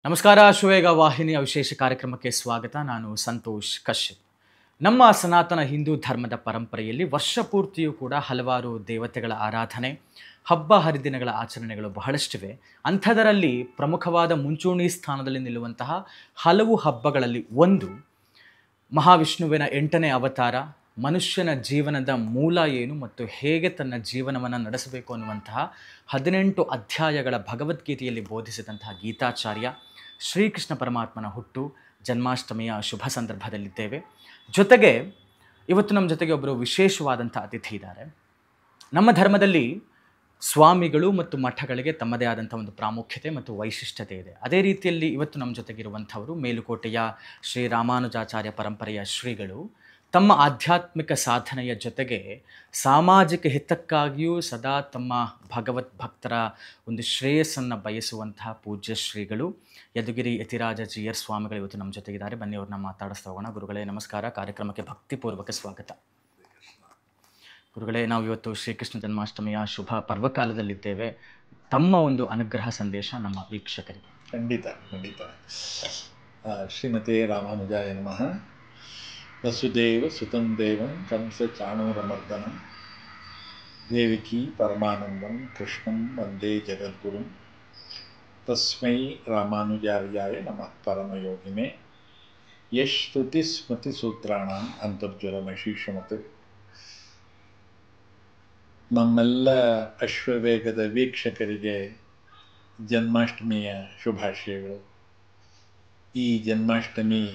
ನಮಸ್ಕಾರ. ಶುವೇಗ ವಾಹಿನಿಯ ವಿಶೇಷ ಕಾರ್ಯಕ್ರಮಕ್ಕೆ ಸ್ವಾಗತ. ನಾನು ಸಂತೋಷ್ ಕಶ್ಯಪ್. ನಮ್ಮ ಸನಾತನ ಹಿಂದೂ ಧರ್ಮದ ಪರಂಪರೆಯಲ್ಲಿ ವರ್ಷ ಪೂರ್ತಿಯೂ ಕೂಡ ಹಲವಾರು ದೇವತೆಗಳ ಆರಾಧನೆ, ಹಬ್ಬ ಹರಿದಿನಗಳ ಆಚರಣೆಗಳು ಬಹಳಷ್ಟಿವೆ. ಅಂಥದರಲ್ಲಿ ಪ್ರಮುಖವಾದ ಮುಂಚೂಣಿ ಸ್ಥಾನದಲ್ಲಿ ನಿಲ್ಲುವಂತಹ ಹಲವು ಹಬ್ಬಗಳಲ್ಲಿ ಒಂದು ಮಹಾವಿಷ್ಣುವಿನ 8ನೇ ಅವತಾರ, ಮನುಷ್ಯನ ಜೀವನದ ಮೂಲ ಏನು ಮತ್ತು ಹೇಗೆ ತನ್ನ ಜೀವನವನ್ನು ನಡೆಸಬೇಕು ಅನ್ನುವಂತಹ 18 ಅಧ್ಯಾಯಗಳ ಭಗವದ್ಗೀತೆಯಲ್ಲಿ ಬೋಧಿಸಿದಂತಹ ಗೀತಾಚಾರ್ಯ ಶ್ರೀಕೃಷ್ಣ ಪರಮಾತ್ಮನ ಹುಟ್ಟು ಜನ್ಮಾಷ್ಟಮಿಯ ಶುಭ ಸಂದರ್ಭದಲ್ಲಿದ್ದೇವೆ. ಜೊತೆಗೆ ಇವತ್ತು ನಮ್ಮ ಜೊತೆಗೆ ಒಬ್ಬರು ವಿಶೇಷವಾದಂಥ ಅತಿಥಿ ಇದ್ದಾರೆ. ನಮ್ಮ ಧರ್ಮದಲ್ಲಿ ಸ್ವಾಮಿಗಳು ಮತ್ತು ಮಠಗಳಿಗೆ ತಮ್ಮದೇ ಆದಂಥ ಒಂದು ಪ್ರಾಮುಖ್ಯತೆ ಮತ್ತು ವೈಶಿಷ್ಟ್ಯತೆ ಇದೆ. ಅದೇ ರೀತಿಯಲ್ಲಿ ಇವತ್ತು ನಮ್ಮ ಜೊತೆಗಿರುವಂಥವರು ಮೇಲುಕೋಟೆಯ ಶ್ರೀ ರಾಮಾನುಜಾಚಾರ್ಯ ಪರಂಪರೆಯ ಶ್ರೀಗಳು. ತಮ್ಮ ಆಧ್ಯಾತ್ಮಿಕ ಸಾಧನೆಯ ಜೊತೆಗೆ ಸಾಮಾಜಿಕ ಹಿತಕ್ಕಾಗಿಯೂ ಸದಾ ತಮ್ಮ ಭಗವತ್ ಭಕ್ತರ ಒಂದು ಶ್ರೇಯಸ್ಸನ್ನು ಬಯಸುವಂತಹ ಪೂಜ್ಯ ಶ್ರೀಗಳು ಯದುಗಿರಿ ಯತಿರಾಜ ಜೀಯರ್ ಸ್ವಾಮಿಗಳು ಇವತ್ತು ನಮ್ಮ ಜೊತೆಗಿದ್ದಾರೆ. ಬನ್ನಿ ಅವ್ರನ್ನ ಮಾತಾಡಿಸ್ತಾ ಹೋಗೋಣ. ಗುರುಗಳೇ ನಮಸ್ಕಾರ. ಕಾರ್ಯಕ್ರಮಕ್ಕೆ ಭಕ್ತಿಪೂರ್ವಕ ಸ್ವಾಗತ. ಗುರುಗಳೇ, ನಾವು ಇವತ್ತು ಶ್ರೀಕೃಷ್ಣ ಜನ್ಮಾಷ್ಟಮಿಯ ಶುಭ ಪರ್ವಕಾಲದಲ್ಲಿದ್ದೇವೆ. ತಮ್ಮ ಒಂದು ಅನುಗ್ರಹ ಸಂದೇಶ ನಮ್ಮ ವೀಕ್ಷಕರಿಗೆ. ಖಂಡಿತ. ಶ್ರೀಮತಿ ರಾಮಾನುಜಾಯ ನಮಃ. ವಸುದೇವ ಸುತಂ ದೇವಂ ಕಂಸ ಚಾಣೂರಮರ್ದನಂ ದೇವಕಿ ಪರಮಾನಂದಂ ಕೃಷ್ಣಂ ವಂದೇ ಜಗದ್ಗುರುಂ ತಸ್ಮೈ ರಾಮಾನುಜಾರ್ಯಾಯ ನಮಃ ಪರಮಯೋಗಿನೇ ಯಶ್ ಶ್ರುತಿ ಸ್ಮೃತಿ ಸೂತ್ರಾಣಾಂ ಅಂತರ್ಜಲಮಶೀಷಮತ್. ನಮ್ಮೆಲ್ಲ ಅಶ್ವವೇಗದ ವೀಕ್ಷಕರಿಗೆ ಜನ್ಮಾಷ್ಟಮಿಯ ಶುಭಾಶಯಗಳು. ಈ ಜನ್ಮಾಷ್ಟಮಿ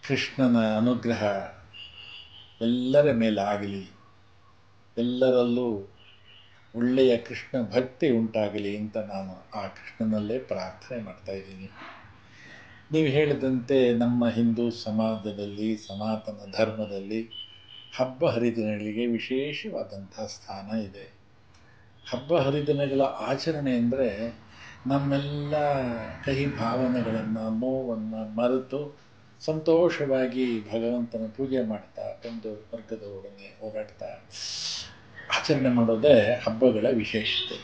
ಕೃಷ್ಣನ ಅನುಗ್ರಹ ಎಲ್ಲರ ಮೇಲೆ ಆಗಲಿ, ಎಲ್ಲರಲ್ಲೂ ಒಳ್ಳೆಯ ಕೃಷ್ಣ ಭಕ್ತಿ ಉಂಟಾಗಲಿ ಅಂತ ನಾನು ಆ ಕೃಷ್ಣನಲ್ಲೇ ಪ್ರಾರ್ಥನೆ ಮಾಡ್ತಾ ಇದ್ದೀನಿ. ನೀವು ಹೇಳಿದಂತೆ ನಮ್ಮ ಹಿಂದೂ ಸಮಾಜದಲ್ಲಿ, ಸನಾತನ ಧರ್ಮದಲ್ಲಿ ಹಬ್ಬ ಹರಿದಿನಗಳಿಗೆ ವಿಶೇಷವಾದಂಥ ಸ್ಥಾನ ಇದೆ. ಹಬ್ಬ ಹರಿದಿನಗಳ ಆಚರಣೆ ಅಂದರೆ ನಮ್ಮೆಲ್ಲ ಕಹಿ ಭಾವನೆಗಳನ್ನು, ನೋವನ್ನು ಮರೆತು ಸಂತೋಷವಾಗಿ ಭಗವಂತನ ಪೂಜೆ ಮಾಡ್ತಾ ಒಂದು ವರ್ಗದೊಡನೆ ಓಡಾಡ್ತಾ ಆಚರಣೆ ಮಾಡೋದೇ ಹಬ್ಬಗಳ ವಿಶೇಷತೆ.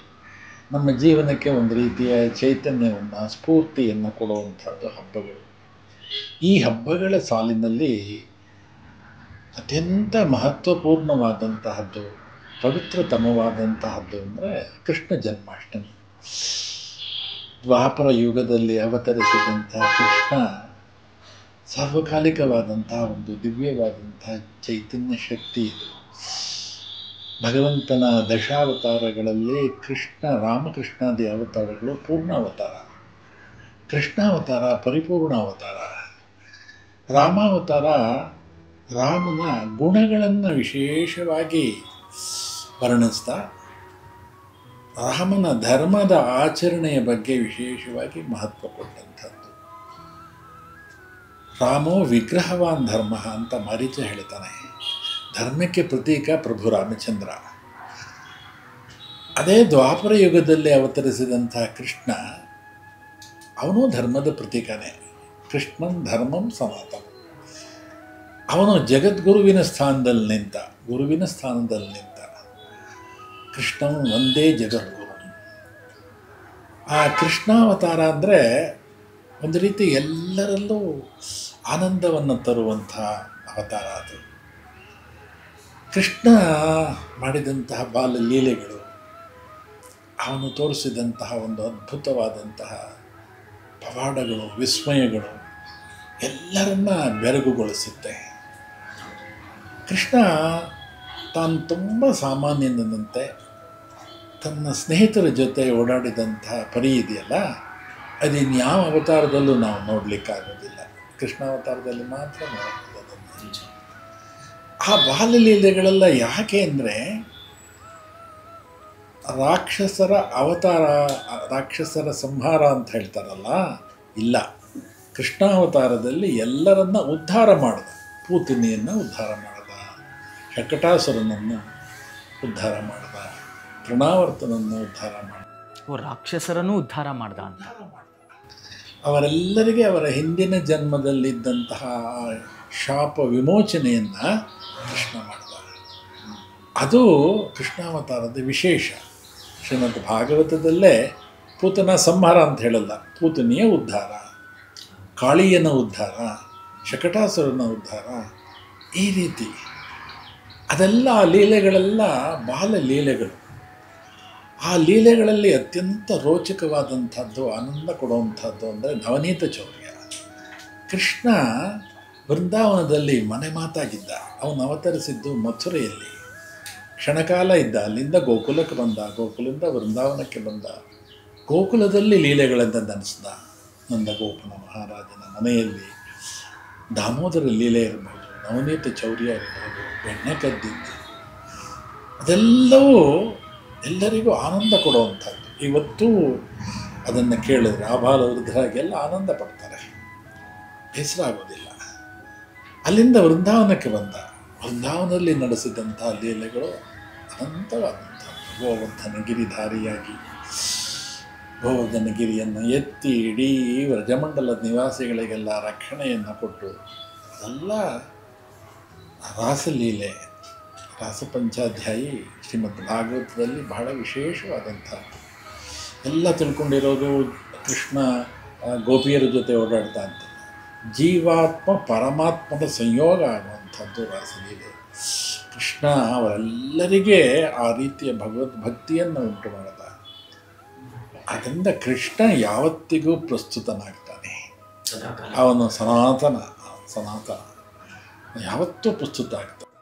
ನಮ್ಮ ಜೀವನಕ್ಕೆ ಒಂದು ರೀತಿಯ ಚೈತನ್ಯವನ್ನು, ಸ್ಫೂರ್ತಿಯನ್ನು ಕೊಡುವಂಥದ್ದು ಹಬ್ಬಗಳು. ಈ ಹಬ್ಬಗಳ ಸಾಲಿನಲ್ಲಿ ಅತ್ಯಂತ ಮಹತ್ವಪೂರ್ಣವಾದಂತಹದ್ದು, ಪವಿತ್ರತಮವಾದಂತಹದ್ದು ಅಂದರೆ ಕೃಷ್ಣ ಜನ್ಮಾಷ್ಟಮಿ. ದ್ವಾಪರ ಯುಗದಲ್ಲಿ ಅವತರಿಸಿದಂತಹ ಕೃಷ್ಣ ಸಾರ್ವಕಾಲಿಕವಾದಂತಹ ಒಂದು ದಿವ್ಯವಾದಂತಹ ಚೈತನ್ಯ ಶಕ್ತಿ ಇದು. ಭಗವಂತನ ದಶಾವತಾರಗಳಲ್ಲಿ ರಾಮಕೃಷ್ಣಾದಿ ಅವತಾರಗಳು ಪೂರ್ಣಾವತಾರ, ಕೃಷ್ಣಾವತಾರ ಪರಿಪೂರ್ಣ ಅವತಾರ. ರಾಮಾವತಾರ ರಾಮನ ಗುಣಗಳನ್ನು ವಿಶೇಷವಾಗಿ ವರ್ಣಿಸ್ತಾ ರಾಮನ ಧರ್ಮದ ಆಚರಣೆಯ ಬಗ್ಗೆ ವಿಶೇಷವಾಗಿ ಮಹತ್ವ ಕೊಟ್ಟಂಥದ್ದು. ರಾಮೋ ವಿಗ್ರಹವಾನ್ ಧರ್ಮ ಅಂತ ಮಾರೀಚ ಹೇಳ್ತಾನೆ. ಧರ್ಮಕ್ಕೆ ಪ್ರತೀಕ ಪ್ರಭು ರಾಮಚಂದ್ರ. ಅದೇ ದ್ವಾಪರ ಯುಗದಲ್ಲಿ ಅವತರಿಸಿದಂಥ ಕೃಷ್ಣ, ಅವನು ಧರ್ಮದ ಪ್ರತೀಕನೇ. ಕೃಷ್ಣನ್ ಧರ್ಮಂ ಸನಾತನ. ಅವನು ಜಗದ್ಗುರುವಿನ ಸ್ಥಾನದಲ್ಲಿ ನಿಂತ, ಗುರುವಿನ ಸ್ಥಾನದಲ್ಲಿ ನಿಂತ. ಕೃಷ್ಣನ್ ಒಂದೇ ಜಗದ್ಗುರು. ಆ ಕೃಷ್ಣಾವತಾರ ಅಂದರೆ ಒಂದು ರೀತಿ ಎಲ್ಲರಲ್ಲೂ ಆನಂದವನ್ನು ತರುವಂಥ ಅವತಾರ ಅದು. ಕೃಷ್ಣ ಮಾಡಿದಂತಹ ಬಾಲಲೀಲೆಗಳು, ಅವನು ತೋರಿಸಿದಂತಹ ಒಂದು ಅದ್ಭುತವಾದಂತಹ ಪವಾಡಗಳು, ವಿಸ್ಮಯಗಳು ಎಲ್ಲರನ್ನ ಬೆರಗುಗೊಳಿಸುತ್ತೆ. ಕೃಷ್ಣ ತಾನು ತುಂಬ ಸಾಮಾನ್ಯನಂತೆ ತನ್ನ ಸ್ನೇಹಿತರ ಜೊತೆ ಓಡಾಡಿದಂತಹ ಪರಿ ಇದೆಯಲ್ಲ, ಅದಿನ್ಯಾವ ಅವತಾರದಲ್ಲೂ ನಾವು ನೋಡಲಿಕ್ಕಾಗೋದಿಲ್ಲ. ಕೃಷ್ಣಾವತಾರದಲ್ಲಿ ಮಾತ್ರ ನೋಡಬಹುದು. ಆ ಬಾಲಲೀಲೆಗಳೆಲ್ಲ ಯಾಕೆ ಅಂದರೆ ರಾಕ್ಷಸರ ಅವತಾರ, ರಾಕ್ಷಸರ ಸಂಹಾರ ಅಂತ ಹೇಳ್ತಾರಲ್ಲ, ಇಲ್ಲ. ಕೃಷ್ಣಾವತಾರದಲ್ಲಿ ಎಲ್ಲರನ್ನ ಉದ್ಧಾರ ಮಾಡಿದ. ಪೂತನಿಯನ್ನು ಉದ್ಧಾರ ಮಾಡಿದ, ಶಕಟಾಸುರನನ್ನು ಉದ್ಧಾರ ಮಾಡಿದ, ತೃಣಾವರ್ತನನ್ನು ಉದ್ಧಾರ ಮಾಡಿದ. ರಾಕ್ಷಸರನ್ನು ಉದ್ಧಾರ ಮಾಡ್ದ ಅಂತ. ಅವರೆಲ್ಲರಿಗೆ ಅವರ ಹಿಂದಿನ ಜನ್ಮದಲ್ಲಿದ್ದಂತಹ ಶಾಪ ವಿಮೋಚನೆಯನ್ನು ಕೃಷ್ಣ ಮಾಡಿದ. ಅದು ಕೃಷ್ಣಾವತಾರದ ವಿಶೇಷ. ಶ್ರೀಮದ್ ಭಾಗವತದಲ್ಲೇ ಪೂತನ ಸಂಹಾರ ಅಂತ ಹೇಳಲ್ಲ, ಪೂತನಿಯ ಉದ್ಧಾರ, ಕಾಳಿಯನ ಉದ್ಧಾರ, ಶಕಟಾಸುರನ ಉದ್ಧಾರ, ಈ ರೀತಿ ಅದೆಲ್ಲ ಆ ಲೀಲೆಗಳೆಲ್ಲ ಬಾಲ ಲೀಲೆಗಳು. ಆ ಲೀಲೆಗಳಲ್ಲಿ ಅತ್ಯಂತ ರೋಚಕವಾದಂಥದ್ದು, ಆನಂದ ಕೊಡುವಂಥದ್ದು ಅಂದರೆ ನವನೀತ ಚೌರ್ಯ. ಕೃಷ್ಣ ವೃಂದಾವನದಲ್ಲಿ ಮನೆ ಮಾತಾಗಿದ್ದ. ಅವನು ಅವತರಿಸಿದ್ದು ಮಥುರೆಯಲ್ಲಿ, ಕ್ಷಣಕಾಲ ಇದ್ದ. ಅಲ್ಲಿಂದ ಗೋಕುಲಕ್ಕೆ ಬಂದ, ಗೋಕುಲದಿಂದ ವೃಂದಾವನಕ್ಕೆ ಬಂದ. ಗೋಕುಲದಲ್ಲಿ ಲೀಲೆಗಳನ್ನು ನೆನೆಸ್ದ. ನಂದಗೋಪನ ಮಹಾರಾಜನ ಮನೆಯಲ್ಲಿ ದಾಮೋದರ ಲೀಲೆ ಇರಬಹುದು, ನವನೀತ ಚೌರ್ಯ ಇರಬಹುದು, ಬೆಣ್ಣೆ ಕದ್ದಿದ್ದು, ಅದೆಲ್ಲವೂ ಎಲ್ಲರಿಗೂ ಆನಂದ ಕೊಡುವಂಥದ್ದು. ಇವತ್ತು ಅದನ್ನು ಕೇಳಿದ್ರೆ ಆಬಾಲ ವೃದ್ಧರಾಗೆಲ್ಲ ಆನಂದ ಪಡ್ತಾರೆ, ಬೇಸರ ಆಗೋದಿಲ್ಲ. ಅಲ್ಲಿಂದ ವೃಂದಾವನಕ್ಕೆ ಬಂದ. ವೃಂದಾವನದಲ್ಲಿ ನಡೆಸಿದಂಥ ಲೀಲೆಗಳು ಅನಂತವಾದಂಥದ್ದು. ಗೋವರ್ಧನಗಿರಿಧಾರಿಯಾಗಿ ಗೋವರ್ಧನಗಿರಿಯನ್ನು ಎತ್ತಿ ಇಡೀ ವ್ರಜಮಂಡಲದ ನಿವಾಸಿಗಳಿಗೆಲ್ಲ ರಕ್ಷಣೆಯನ್ನು ಕೊಟ್ಟು, ಅದೆಲ್ಲ ರಾಸಲೀಲೆ, ರಾಸಪಂಚಾಧ್ಯಾಯಿ ಶ್ರೀಮದ್ ಭಾಗವತದಲ್ಲಿ ಬಹಳ ವಿಶೇಷವಾದಂಥದ್ದು. ಎಲ್ಲ ತಿಳ್ಕೊಂಡಿರೋದು ಕೃಷ್ಣ ಗೋಪಿಯರ ಜೊತೆ ಓಡಾಡ್ತಾ ಅಂತ. ಜೀವಾತ್ಮ ಪರಮಾತ್ಮದ ಸಂಯೋಗ ಆಗುವಂಥದ್ದು ರಾಸಲೀಲೆ. ಕೃಷ್ಣ ಅವರೆಲ್ಲರಿಗೆ ಆ ರೀತಿಯ ಭಗವದ್ಭಕ್ತಿಯನ್ನು ಉಂಟು ಮಾಡಿದ. ಅದರಿಂದ ಕೃಷ್ಣ ಯಾವತ್ತಿಗೂ ಪ್ರಸ್ತುತನಾಗ್ತಾನೆ. ಅವನು ಸನಾತನ ಯಾವತ್ತೂ ಪ್ರಸ್ತುತ ಆಗ್ತಾನೆ.